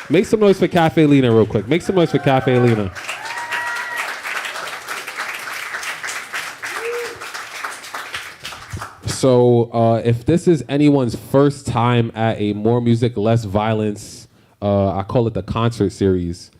Make some noise for Caffe Lena real quick. Make some noise for Caffe Lena. So if this is anyone's first time at a More Music, Less Violence, I call it the concert series.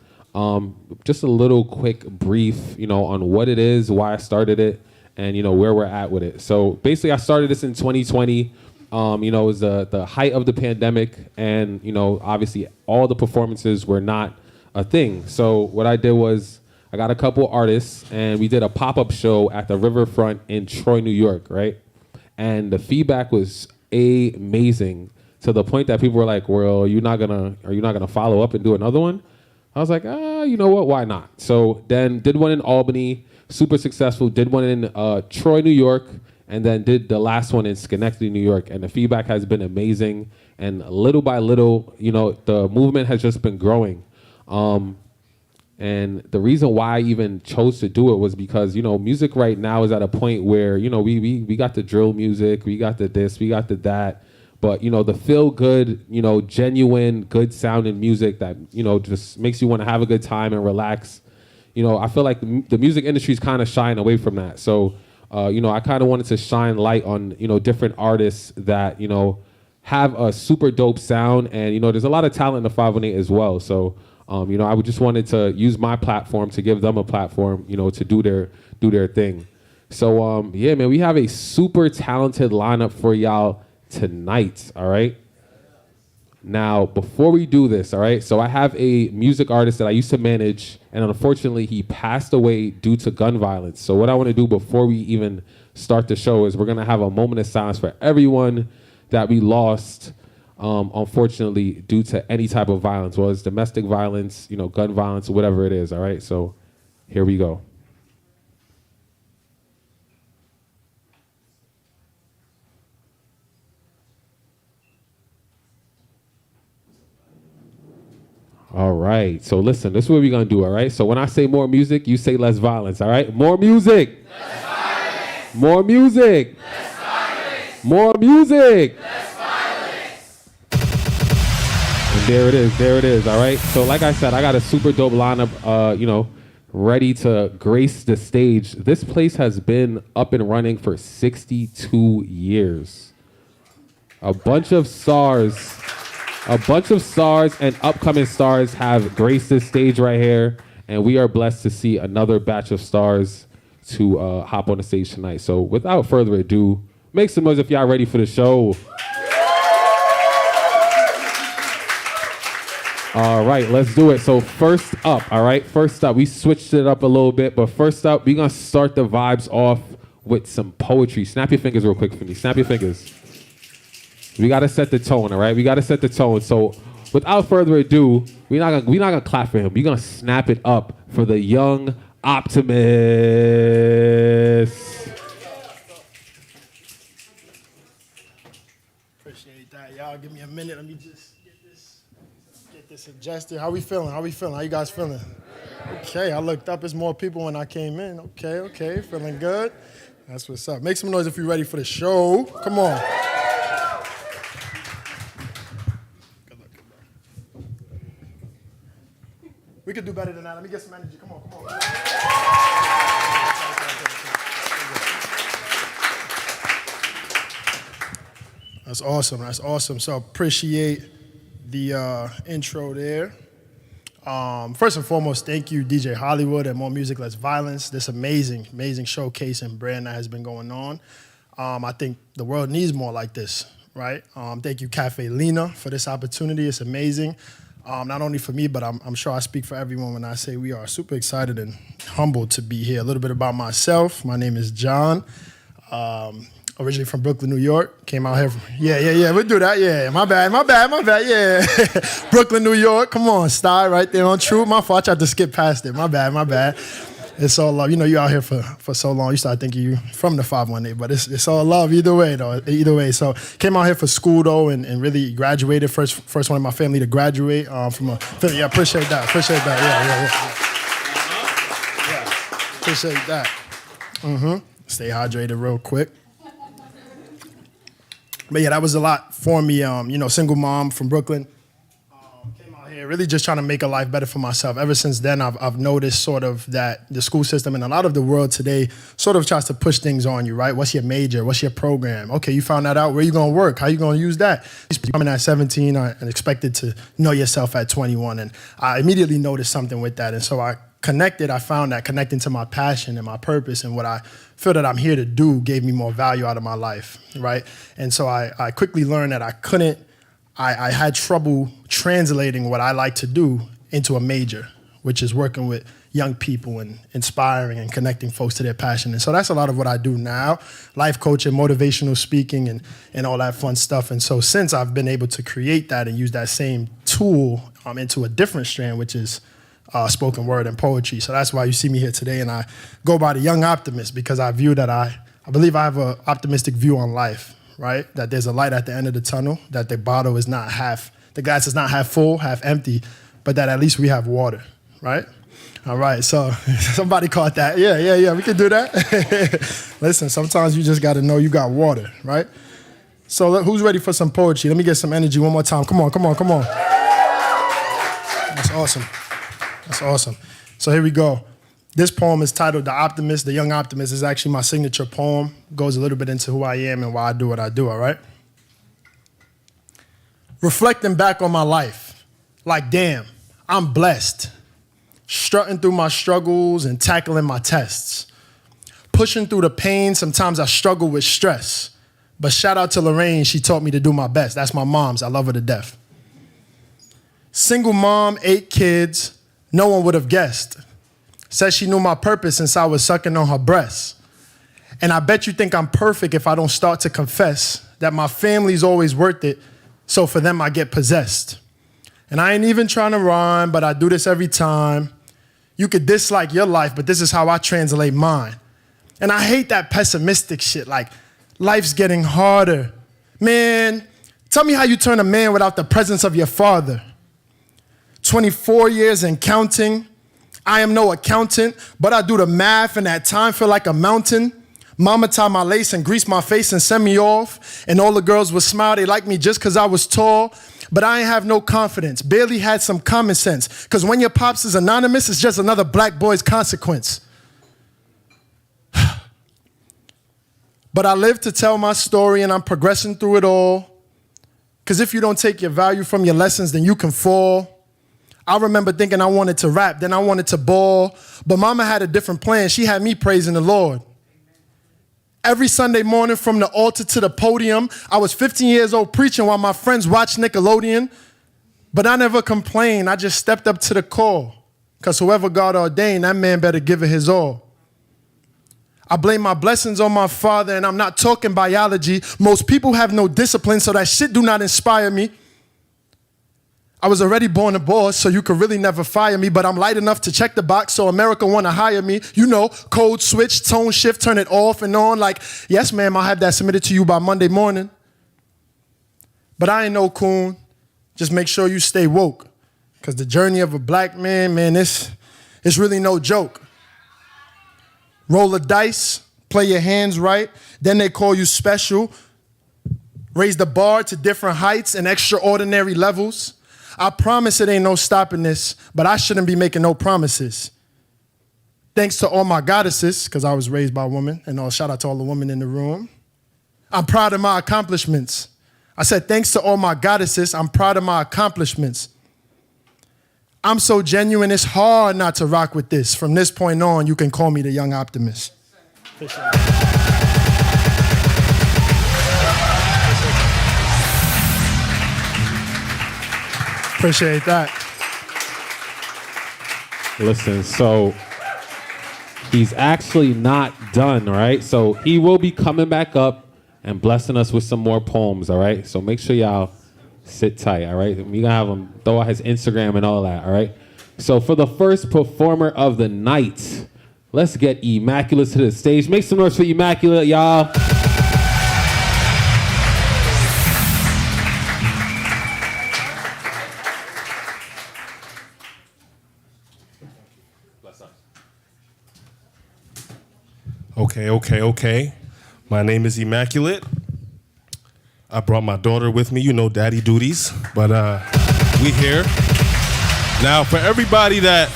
Just a little quick brief, on what it is, why I started it, and, where we're at with it. So basically I started this in 2020. It was the height of the pandemic, and, obviously all the performances were not a thing. So what I did was I got a couple artists, and we did a pop-up show at the Riverfront in Troy, New York, right? And the feedback was amazing, to the point that people were like, well, are you not gonna follow up and do another one? I was like, you know what, why not? So then did one in Albany, super successful, did one in Troy, New York, and then did the last one in Schenectady, New York. And the feedback has been amazing. And little by little, the movement has just been growing. And the reason why I even chose to do it was because, music right now is at a point where, we got the drill music, we got the this, we got the that. But, the feel good, genuine, good sounding music that, just makes you want to have a good time and relax. I feel like the music industry is kind of shying away from that. So, I kind of wanted to shine light on, different artists that, have a super dope sound. And, there's a lot of talent in the 518 as well. So, I would just wanted to use my platform to give them a platform, to do their thing. So, yeah, man, we have a super talented lineup for y'all tonight, all right? Now, before we do this, all right, so I have a music artist that I used to manage, and unfortunately, he passed away due to gun violence. So what I want to do before we even start the show is we're going to have a moment of silence for everyone that we lost, unfortunately, due to any type of violence, whether it's domestic violence, gun violence, whatever it is, all right? So here we go. All right, so listen, this is what we're gonna do, all right? So when I say more music, you say less violence, all right? More music. Less violence. More music. Less violence. More music. Less violence. And there it is, all right? So like I said, I got a super dope lineup, ready to grace the stage. This place has been up and running for 62 years. A bunch of stars and upcoming stars have graced this stage right here, and we are blessed to see another batch of stars to hop on the stage tonight. So without further ado, make some noise if y'all ready for the show. All right, let's do it. So first up, we switched it up a little bit, but first up, we're gonna start the vibes off with some poetry. Snap your fingers real quick for me, snap your fingers. We gotta set the tone, all right? We gotta set the tone. So, without further ado, we're not gonna clap for him. We're gonna snap it up for the young optimist. Appreciate that, y'all. Give me a minute. Let me just get this adjusted. How we feeling? How you guys feeling? Okay, I looked up. There's more people when I came in. Okay, feeling good. That's what's up. Make some noise if you're ready for the show. Come on. We could do better than that. Let me get some energy. Come on. That's awesome. So appreciate the intro there. First and foremost, thank you, DJ Hollywood and More Music, Less Violence. This amazing showcase and brand that has been going on. I think the world needs more like this, right? Thank you, Caffe Lena, for this opportunity. It's amazing. Not only for me, but I'm sure I speak for everyone when I say we are super excited and humbled to be here. A little bit about myself. My name is John. Originally from Brooklyn, New York. Came out here from, yeah, we'll do that, yeah. My bad, yeah. Brooklyn, New York, come on, style right there on True. My fault, I tried to skip past it. My bad. It's all love. You out here for so long. You start thinking you from the 518, but it's all love either way, though. Either way. So came out here for school, though, and really graduated. First one in my family to graduate from a family. Yeah, appreciate that. Yeah. Appreciate that. Stay hydrated real quick. But yeah, that was a lot for me. Single mom from Brooklyn. Came out Yeah, really just trying to make a life better for myself. Ever since then, I've noticed sort of that the school system and a lot of the world today sort of tries to push things on you, right? What's your major? What's your program? Okay, you found that out. Where you going to work? How you going to use that? You're coming at 17 and expected to know yourself at 21. And I immediately noticed something with that. And so I found that connecting to my passion and my purpose and what I feel that I'm here to do gave me more value out of my life, right? And so I quickly learned that I had trouble translating what I like to do into a major, which is working with young people and inspiring and connecting folks to their passion. And so that's a lot of what I do now, life coaching, motivational speaking, and all that fun stuff. And so since I've been able to create that and use that same tool into a different strand, which is spoken word and poetry. So that's why you see me here today. And I go by the young optimist because I view that I believe I have an optimistic view on life. Right? That there's a light at the end of the tunnel, that the glass is not half full, half empty, but that at least we have water, right? All right, so somebody caught that. Yeah, we can do that. Listen, sometimes you just got to know you got water, right? So who's ready for some poetry? Let me get some energy one more time. Come on. That's awesome. So here we go. This poem is titled The Optimist, The Young Optimist. Is actually my signature poem. Goes a little bit into who I am and why I do what I do, all right? Reflecting back on my life, like damn, I'm blessed. Strutting through my struggles and tackling my tests. Pushing through the pain, sometimes I struggle with stress. But shout out to Lorraine, she taught me to do my best. That's my mom's, I love her to death. Single mom, 8 kids, no one would have guessed. Said she knew my purpose since I was sucking on her breast. And I bet you think I'm perfect if I don't start to confess that my family's always worth it, so for them I get possessed. And I ain't even trying to rhyme, but I do this every time. You could dislike your life, but this is how I translate mine. And I hate that pessimistic shit, like life's getting harder. Man, tell me how you turn a man without the presence of your father. 24 years and counting. I am no accountant, but I do the math and that time feel like a mountain. Mama tie my lace and grease my face and send me off. And all the girls would smile, they like me just cause I was tall. But I ain't have no confidence, barely had some common sense. Cause when your pops is anonymous, it's just another black boy's consequence. But I live to tell my story and I'm progressing through it all. Cause if you don't take your value from your lessons, then you can fall. I remember thinking I wanted to rap, then I wanted to ball. But mama had a different plan. She had me praising the Lord. Every Sunday morning from the altar to the podium, I was 15 years old preaching while my friends watched Nickelodeon. But I never complained. I just stepped up to the call. Because whoever God ordained, that man better give it his all. I blame my blessings on my father, and I'm not talking biology. Most people have no discipline, so that shit do not inspire me. I was already born a boss, so you could really never fire me, but I'm light enough to check the box, so America wanna hire me. You know, code switch, tone shift, turn it off and on, like, yes, ma'am, I'll have that submitted to you by Monday morning. But I ain't no coon. Just make sure you stay woke. Because the journey of a black man, it's really no joke. Roll the dice, play your hands right, then they call you special. Raise the bar to different heights and extraordinary levels. I promise it ain't no stopping this, but I shouldn't be making no promises. Thanks to all my goddesses, because I was raised by a woman, and shout out to all the women in the room. I'm proud of my accomplishments. I said, thanks to all my goddesses, I'm proud of my accomplishments. I'm so genuine, it's hard not to rock with this. From this point on, you can call me the young optimist. Appreciate that. Listen, so he's actually not done, right? So he will be coming back up and blessing us with some more poems, all right? So make sure y'all sit tight, all right? We're gonna have him throw out his Instagram and all that, all right? So for the first performer of the night, let's get Immaculate to the stage. Make some noise for Immaculate, y'all. Okay. My name is Immaculate. I brought my daughter with me, you know, daddy duties, but we here. Now, for everybody that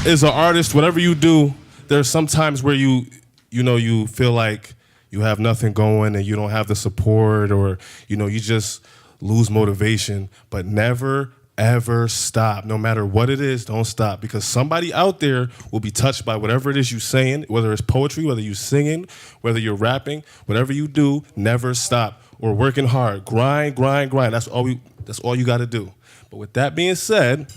is an artist, whatever you do, there's some times where you feel like you have nothing going and you don't have the support, or you just lose motivation. But never ever stop. No matter what it is, don't stop, because somebody out there will be touched by whatever it is you're saying, whether it's poetry, whether you're singing, whether you're rapping, whatever you do, never stop. Or working hard, grind. That's all you got to do. But with that being said,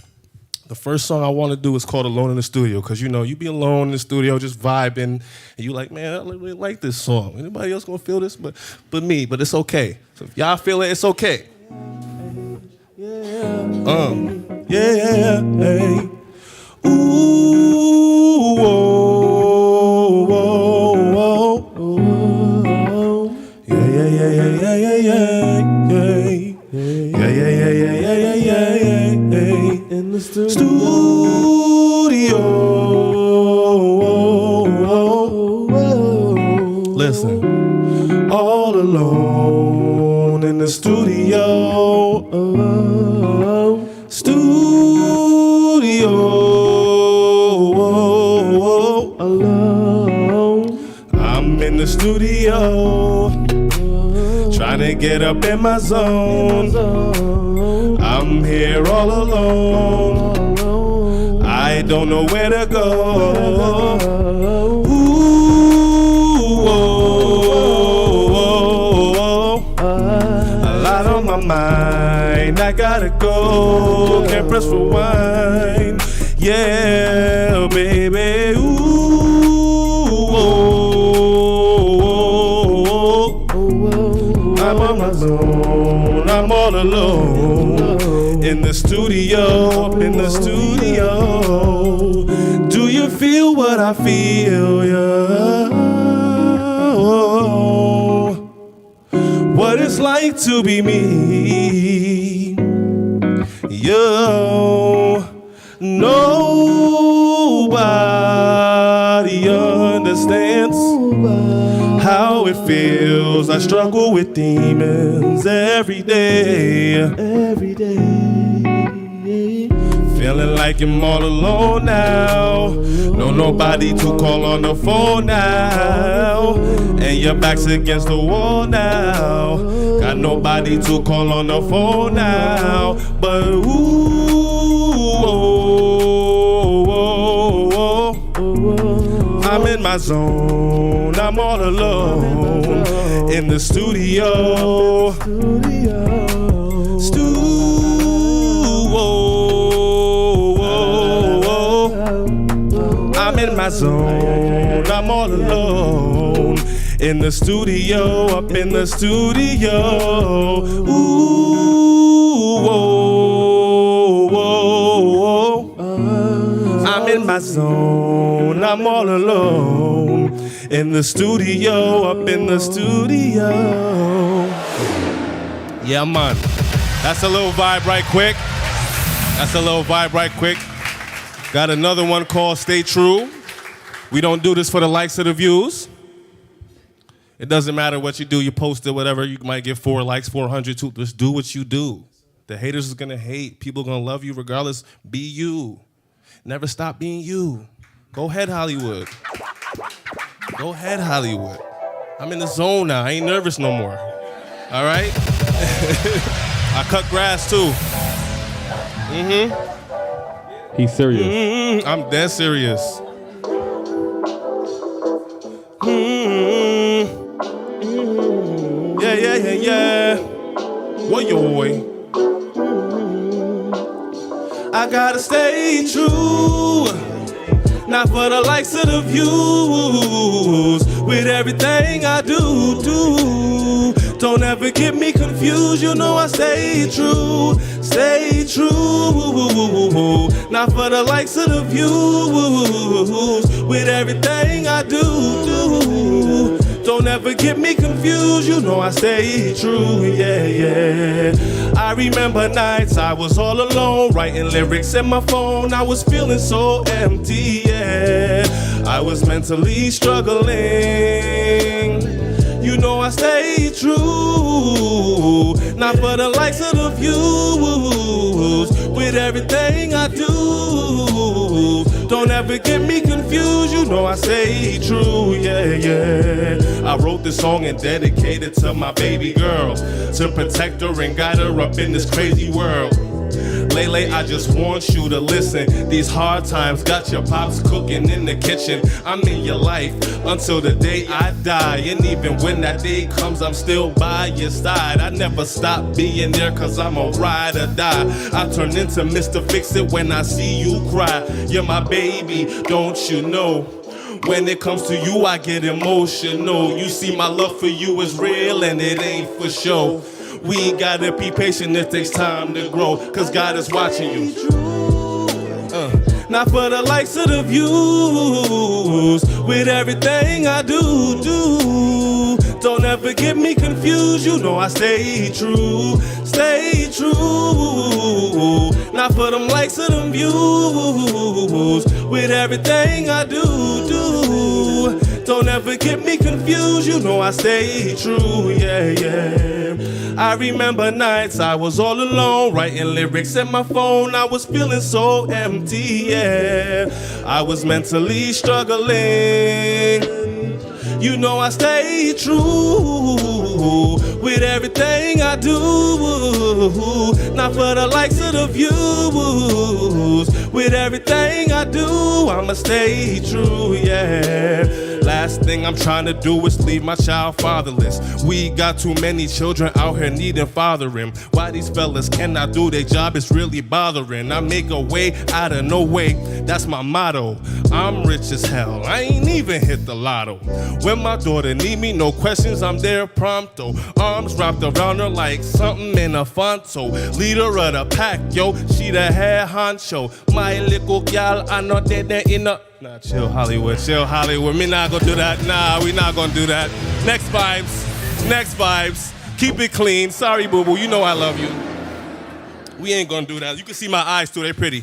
the first song I want to do is called Alone in the Studio, because you be alone in the studio just vibing, and you like, man, I really like this song. Anybody else gonna feel this but me? But it's okay. So if y'all feel it, it's okay. Yeah, hey. Ooh, oh, oh, oh. Yeah. In the studio. Listen, all alone in the studio. Alone. I'm in the studio, trying to get up in my zone. I'm here all alone. I don't know where to go. Ooh, a lot on my mind. I gotta go. Can't press rewind. Yeah, baby. I'm on my zone, I'm all alone. In the studio, up in the studio. Do you feel what I feel? Yeah. What it's like to be me. Yo, nobody understands how it feels. I struggle with demons every day. Feeling like I'm all alone now. No nobody to call on the phone now. And your back's against the wall now. Got nobody to call on the phone now. But I'm in my zone, I'm all alone. In the studio. I'm in my zone, I'm all alone. In the studio, up in the studio. I'm in my zone, I'm all alone. In the studio, up in the studio. Yeah, man. That's a little vibe right quick. Got another one called Stay True. We don't do this for the likes of the views. It doesn't matter what you do, you post it, whatever, you might get 4 likes, 400, too. Just do what you do. The haters is gonna hate. People are gonna love you regardless. Be you. Never stop being you. Go ahead, Hollywood. I'm in the zone now. I ain't nervous no more. All right? I cut grass too. He's serious. I'm dead serious. Yeah. Woy. I gotta stay true. Not for the likes of the views. With everything I do. Don't ever get me confused. You know I stay true. Not for the likes of the views. With everything I do. Don't ever get me confused. You know I stay true. Yeah. I remember nights I was all alone, writing lyrics in my phone. I was feeling so empty, yeah. I was mentally struggling. You know I stay true. not for the likes of the views. With everything I do, don't ever get me confused. You know I stay true, yeah, yeah. I wrote this song and dedicated to my baby girl, to protect her and guide her up in this crazy world. Lele, I just want you to listen. These hard times got your pops cooking in the kitchen. I'm in your life until the day I die. And even when that day comes, I'm still by your side. I never stop being there cause I'm a ride or die. I turn into Mr. Fix-It when I see you cry. You're my baby, don't you know? When it comes to you, I get emotional. You see, my love for you is real and it ain't for show. We gotta be patient, it takes time to grow, cause God is watching you. Not for the likes of the views, with everything I do. Don't ever get me confused, you know I stay true. Not for them likes of them views, with everything I do. Don't ever get me confused, you know I stay true, yeah, yeah. I remember nights I was all alone, writing lyrics at my phone. I was feeling so empty, yeah. I was mentally struggling. You know I stay true with everything I do. Not for the likes of the views. With everything I do, I'ma stay true, yeah. Last thing I'm trying to do is leave my child fatherless. We got too many children out here needing fathering. Why these fellas cannot do their job is really bothering. I make a way out of no way, that's my motto. I'm rich as hell, I ain't even hit the lotto. When my daughter need me, no questions, I'm there prompto. Arms wrapped around her like something in a fonto. Leader of the pack, yo, she the head honcho. My little gal, I know that they in a... Nah, chill Hollywood. Me not gonna do that. Nah, we not gonna do that. Next vibes. Keep it clean. Sorry, boo-boo, you know I love you. We ain't gonna do that. You can see my eyes too, they pretty.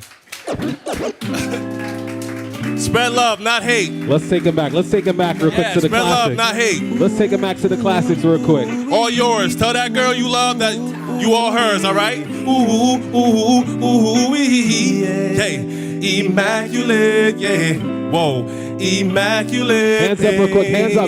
Spread love, not hate. Let's take it back real quick to the classics. Spread love, not hate. Let's take it back to the classics real quick. All yours. Tell that girl you love that you all hers, all right? Ooh, yeah. Hey, immaculate, yeah. Whoa, immaculate. Hands up real quick, hands up.